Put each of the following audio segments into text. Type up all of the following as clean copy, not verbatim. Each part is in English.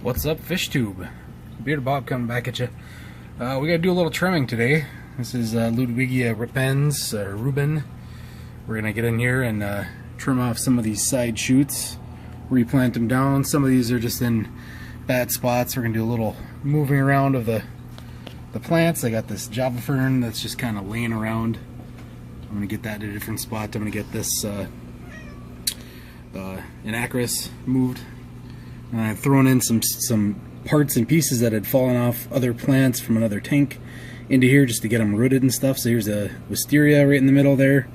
What's up, fish tube? Bearded Bob coming back at you. We gotta do a little trimming today. This is Ludwigia repens, Reuben. We're gonna get in here and trim off some of these side shoots, replant them down. Some of these are just in bad spots. We're gonna do a little moving around of the plants. I got this Java fern that's just kind of laying around. I'm gonna get that in a different spot. I'm gonna get this Anacris moved. And I've thrown in some parts and pieces that had fallen off other plants from another tank into here just to get them rooted and stuff. So here's a wisteria right in the middle there,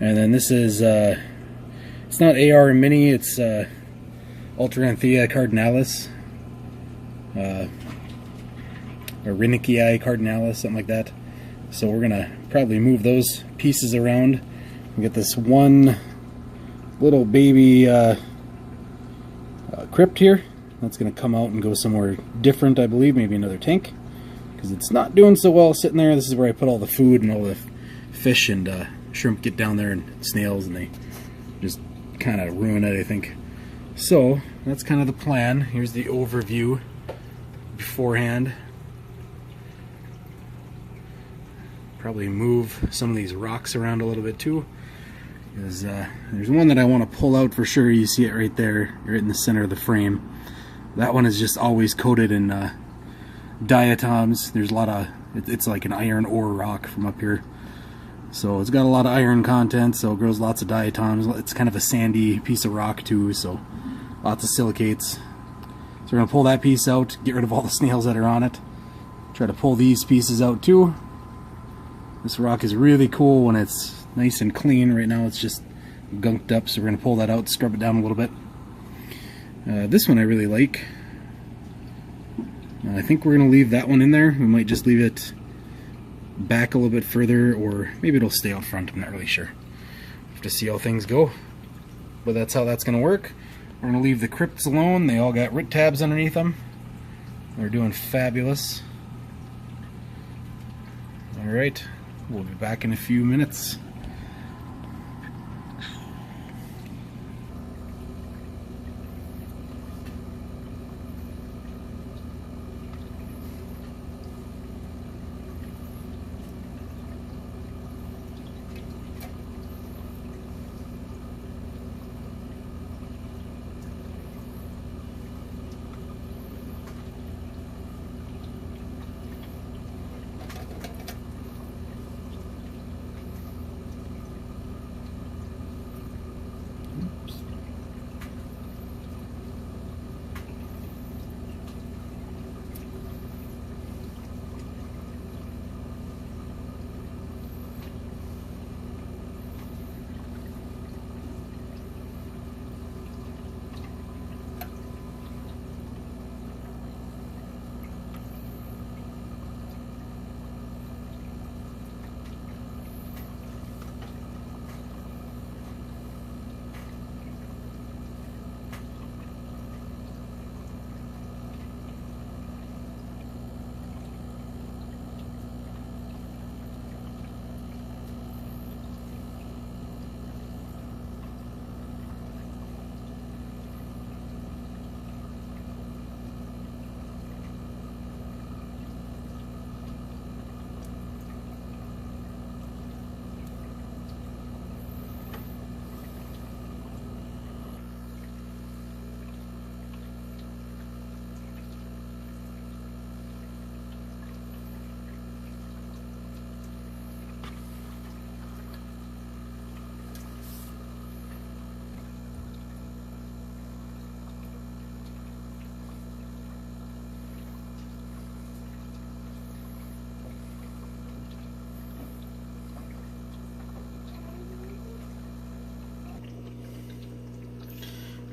and then this is it's not AR mini, it's Ultranthea cardinalis, or Rinickii cardinalis, something like that. So we're gonna probably move those pieces around and get this one little baby crypt here. That's going to come out and go somewhere different, I believe, maybe another tank, because it's not doing so well sitting there. This is where I put all the food and all the fish and shrimp get down there, and snails, and they just kind of ruin it, I think. So that's kind of the plan. Here's the overview beforehand. Probably move some of these rocks around a little bit too. There's one that I want to pull out for sure. You see it right there, right in the center of the frame. That one is just always coated in diatoms. There's a lot of, it's like an iron ore rock from up here. So it's got a lot of iron content, so it grows lots of diatoms. It's kind of a sandy piece of rock too, so lots of silicates. So we're going to pull that piece out, get rid of all the snails that are on it. Try to pull these pieces out too. This rock is really cool when it's nice and clean. Right now it's just gunked up, so we're going to pull that out, scrub it down a little bit. This one I really like. I think we're going to leave that one in there. We might just leave it back a little bit further, or maybe it'll stay out front. I'm not really sure. Have to see how things go. But that's how that's going to work. We're going to leave the crypts alone. They all got root tabs underneath them. They're doing fabulous. Alright, we'll be back in a few minutes.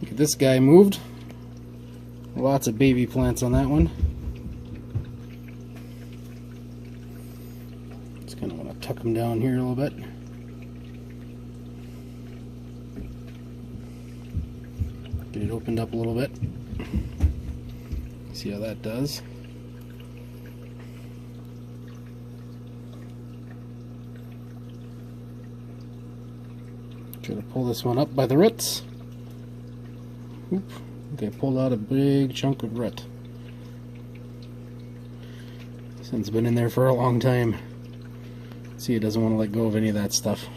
Get this guy moved. Lots of baby plants on that one. Just kind of want to tuck them down here a little bit. Get it opened up a little bit. See how that does. Try to pull this one up by the roots. Oop, I pulled out a big chunk of rut. This one's been in there for a long time. See, it doesn't want to let go of any of that stuff.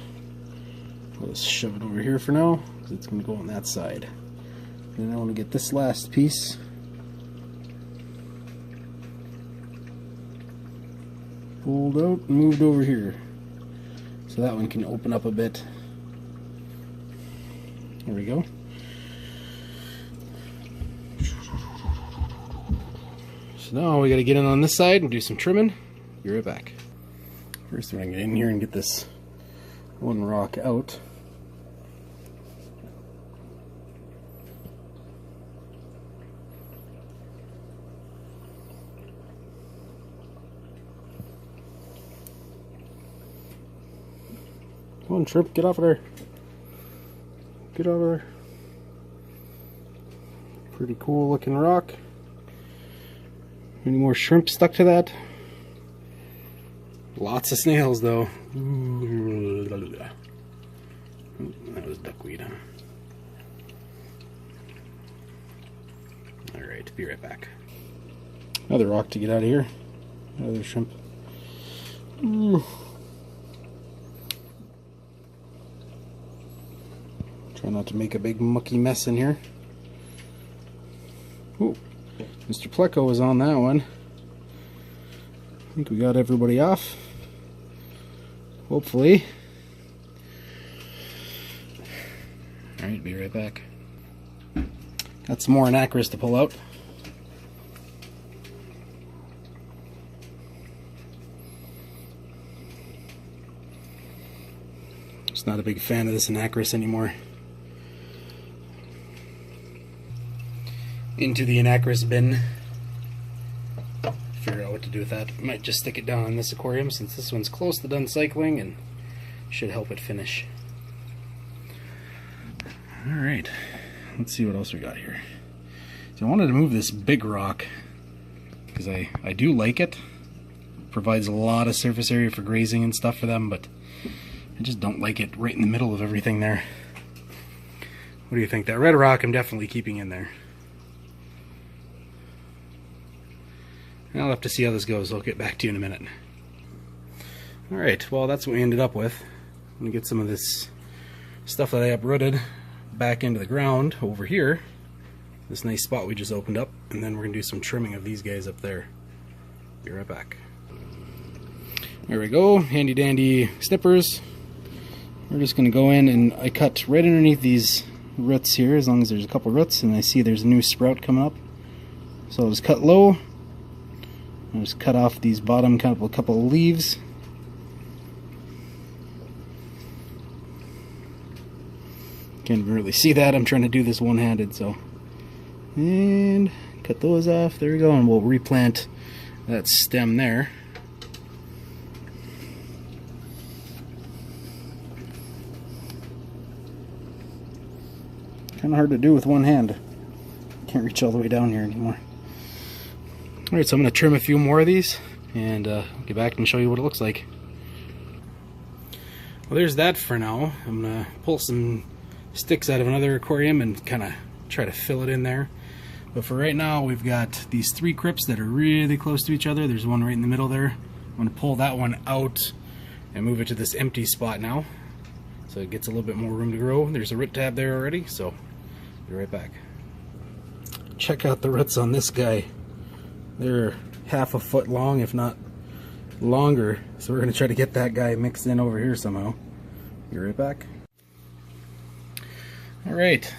I'll just shove it over here for now, because it's going to go on that side. Then I want to get this last piece. Pulled out and moved over here. So that one can open up a bit. There we go. So now we got to get in on this side and do some trimming. Be right back. First we're going to get in here and get this one rock out. Come on, Trip, get off of there. Get out of there. Pretty cool looking rock. Any more shrimp stuck to that? Lots of snails though. Ooh, that was duckweed, huh? Alright, be right back. Another rock to get out of here. Another shrimp. Ooh. Try not to make a big mucky mess in here. Ooh, Mr. Pleco was on that one. I think we got everybody off. Hopefully. Alright, be right back. Got some more anacris to pull out. Just not a big fan of this anacris anymore. Into the anacris bin. Figure out what to do with that. Might just stick it down in this aquarium since this one's close to done cycling and should help it finish. Alright, let's see what else we got here. So I wanted to move this big rock because I do like it. Provides a lot of surface area for grazing and stuff for them, but I just don't like it right in the middle of everything there. What do you think? That red rock I'm definitely keeping in there. I'll have to see how this goes. I'll get back to you in a minute. Alright, well that's what we ended up with. I'm going to get some of this stuff that I uprooted back into the ground over here. This nice spot we just opened up. And then we're going to do some trimming of these guys up there. Be right back. There we go. Handy dandy snippers. We're just going to go in and I cut right underneath these roots here, as long as there's a couple roots and I see there's a new sprout coming up. So I'll just cut low. I'll just cut off these bottom couple of leaves. Can't really see that. I'm trying to do this one-handed, so. And cut those off. There we go. And we'll replant that stem there. Kind of hard to do with one hand. Can't reach all the way down here anymore. Alright, so I'm going to trim a few more of these and get back and show you what it looks like. Well, there's that for now. I'm going to pull some sticks out of another aquarium and kind of try to fill it in there. But for right now, we've got these three crypts that are really close to each other. There's one right in the middle there. I'm going to pull that one out and move it to this empty spot now, so it gets a little bit more room to grow. There's a root tab there already, so be right back. Check out the roots on this guy. They're half a foot long, if not longer. So we're going to try to get that guy mixed in over here somehow. Be right back. Alright,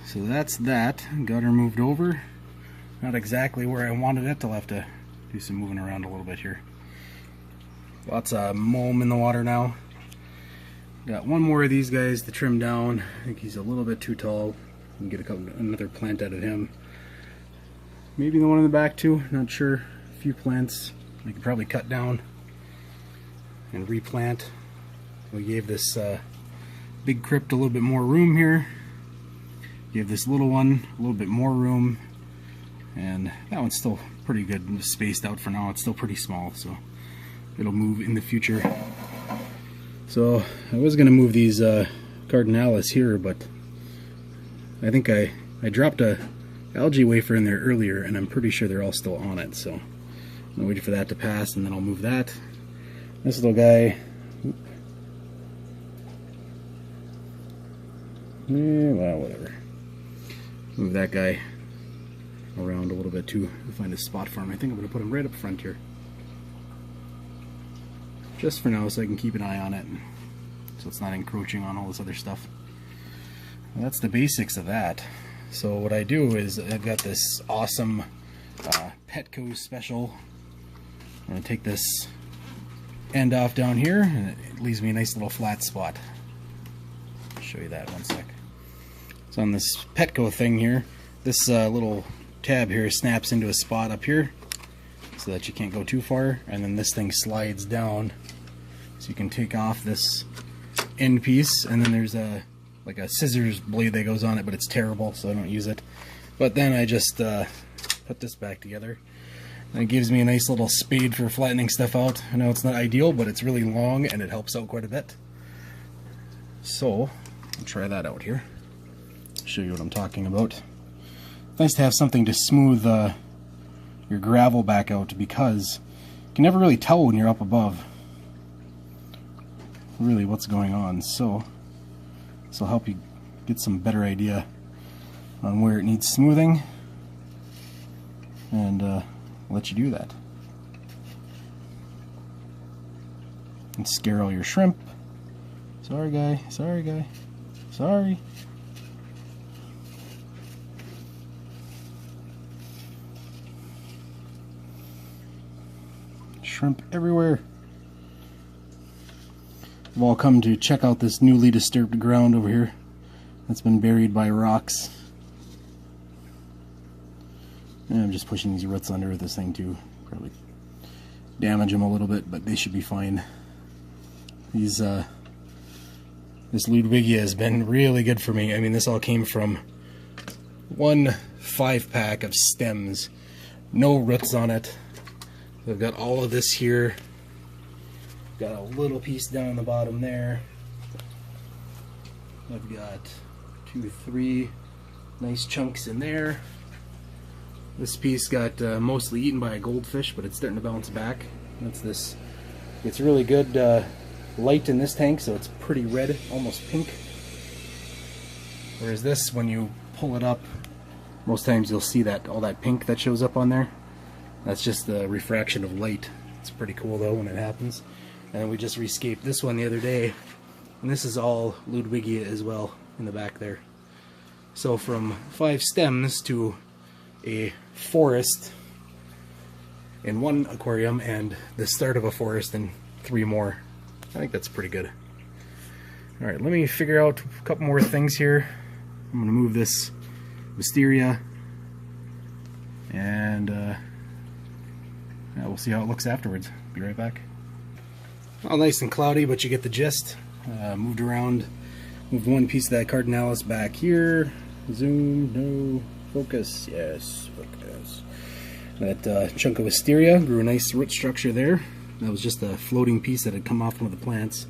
so that's that. Got her moved over. Not exactly where I wanted it. I'll have to do some moving around a little bit here. Lots of mulm in the water now. Got one more of these guys to trim down. I think he's a little bit too tall. We can get another plant out of him. Maybe the one in the back too, not sure. A few plants I could probably cut down and replant. We gave this big crypt a little bit more room here. Give this little one a little bit more room. And that one's still pretty good spaced out for now. It's still pretty small, so it'll move in the future. So I was going to move these cardinalis here, but I think I dropped a algae wafer in there earlier, and I'm pretty sure they're all still on it, so I'm gonna wait for that to pass, and then I'll move that. This little guy, well, whatever. Move that guy around a little bit too to find a spot for him. I think I'm gonna put him right up front here, just for now, so I can keep an eye on it, so it's not encroaching on all this other stuff. Well, that's the basics of that. So what I do is I've got this awesome Petco special. I'm going to take this end off down here, and it leaves me a nice little flat spot. I'll show you that one sec. So on this Petco thing here, this little tab here snaps into a spot up here so that you can't go too far, and then this thing slides down so you can take off this end piece, and then there's a like a scissors blade that goes on it, but it's terrible, so I don't use it. But then I just put this back together, and it gives me a nice little spade for flattening stuff out. I know it's not ideal, but it's really long and it helps out quite a bit. So I'll try that out here, show you what I'm talking about. It's nice to have something to smooth your gravel back out, because you can never really tell when you're up above really what's going on. So this will help you get some better idea on where it needs smoothing, and let you do that. And scare all your shrimp. Sorry guy, sorry guy, sorry. Shrimp everywhere. We've all come to check out this newly disturbed ground over here that's been buried by rocks. And I'm just pushing these roots under with this thing too. Probably damage them a little bit, but they should be fine. These this Ludwigia has been really good for me. I mean, this all came from one 5-pack of stems, no roots on it. I've got all of this here. Got a little piece down the bottom there. I've got 2, 3 nice chunks in there. This piece got mostly eaten by a goldfish, but it's starting to bounce back. That's this. It's really good light in this tank, so it's pretty red, almost pink. Whereas this, when you pull it up, most times you'll see that all that pink that shows up on there. That's just the refraction of light. It's pretty cool though when it happens. And we just rescaped this one the other day, and this is all Ludwigia as well in the back there. So from 5 stems to a forest in one aquarium, and the start of a forest in 3 more. I think that's pretty good. Alright, let me figure out a couple more things here. I'm going to move this wisteria, and yeah, we'll see how it looks afterwards. Be right back. All nice and cloudy, but you get the gist. Moved around, moved one piece of that cardinalis back here. Zoom, no, focus, yes, focus. That chunk of wisteria grew a nice root structure there. That was just a floating piece that had come off one of the plants.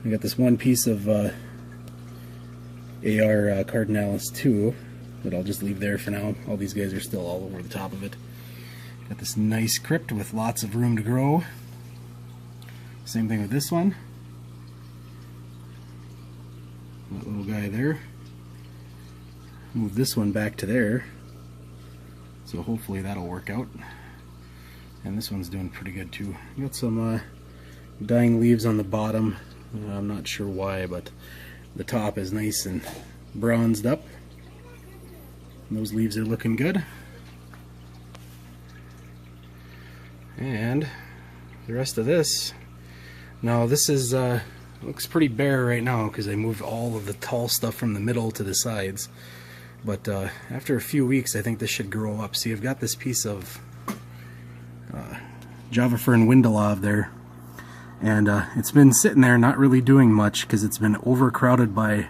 I got this one piece of AR cardinalis too, that I'll just leave there for now. All these guys are still all over the top of it. Got this nice crypt with lots of room to grow. Same thing with this one. That little guy there. Move this one back to there. So hopefully that'll work out. And this one's doing pretty good too. Got some dying leaves on the bottom. I'm not sure why, but the top is nice and bronzed up. And those leaves are looking good. And the rest of this, now this is looks pretty bare right now because I moved all of the tall stuff from the middle to the sides. But after a few weeks, I think this should grow up. See, I've got this piece of Java Fern Windelov there, and it's been sitting there not really doing much because it's been overcrowded by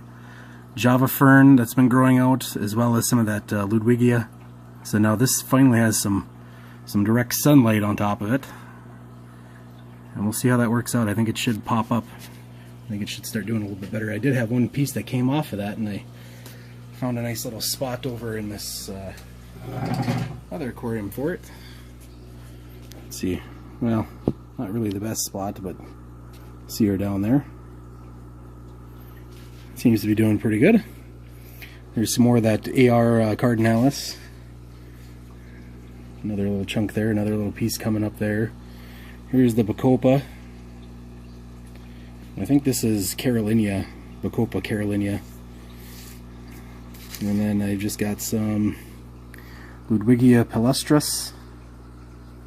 Java Fern that's been growing out, as well as some of that Ludwigia. So now this finally has some direct sunlight on top of it, and we'll see how that works out. I think it should pop up. I think it should start doing a little bit better. I did have one piece that came off of that, and I Found a nice little spot over in this other aquarium for it. Let's see. Well, not really the best spot, but see her down there. Seems to be doing pretty good. There's some more of that AR cardinalis. Another little chunk there, another little piece coming up there. Here's the Bacopa. I think this is Carolinia, Bacopa Carolinia. And then I've just got some Ludwigia palustris.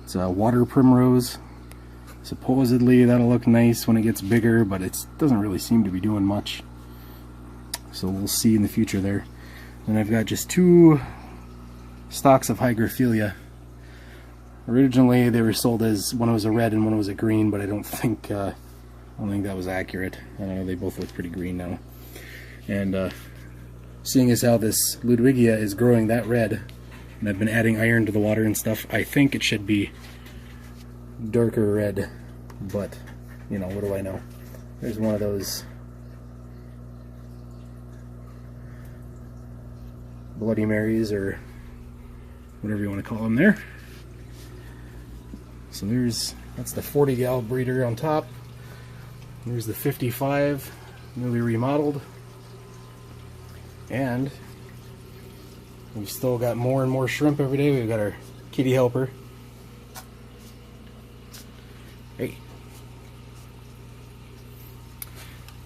It's a water primrose. Supposedly that'll look nice when it gets bigger, but it doesn't really seem to be doing much. So we'll see in the future there. And I've got just 2 stalks of Hygrophila. Originally they were sold as one was a red and one was a green, but I don't think that was accurate. They both look pretty green now. And seeing as how this Ludwigia is growing that red, and I've been adding iron to the water and stuff, I think it should be darker red, but you know, what do I know? There's one of those Bloody Marys, or whatever you want to call them there. So that's the 40 gal breeder on top. There's the 55, newly remodeled. And we've still got more and more shrimp every day. We've got our kitty helper. Hey.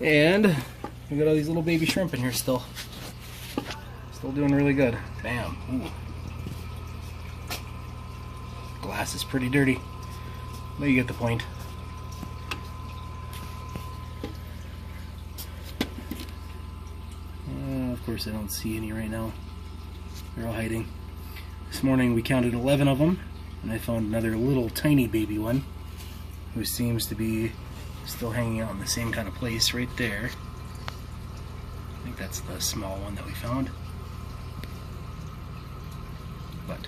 And we got all these little baby shrimp in here still. Still doing really good. Bam. Ooh. Glass is pretty dirty, but you get the point. Of course I don't see any right now. They're all hiding. This morning we counted 11 of them, and I found another little tiny baby one who seems to be still hanging out in the same kind of place right there. I think that's the small one that we found. But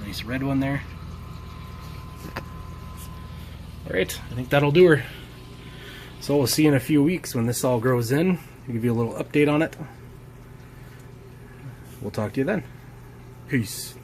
nice red one there. Alright, I think that'll do her. So we'll see in a few weeks when this all grows in. I'll give you a little update on it. We'll talk to you then. Peace.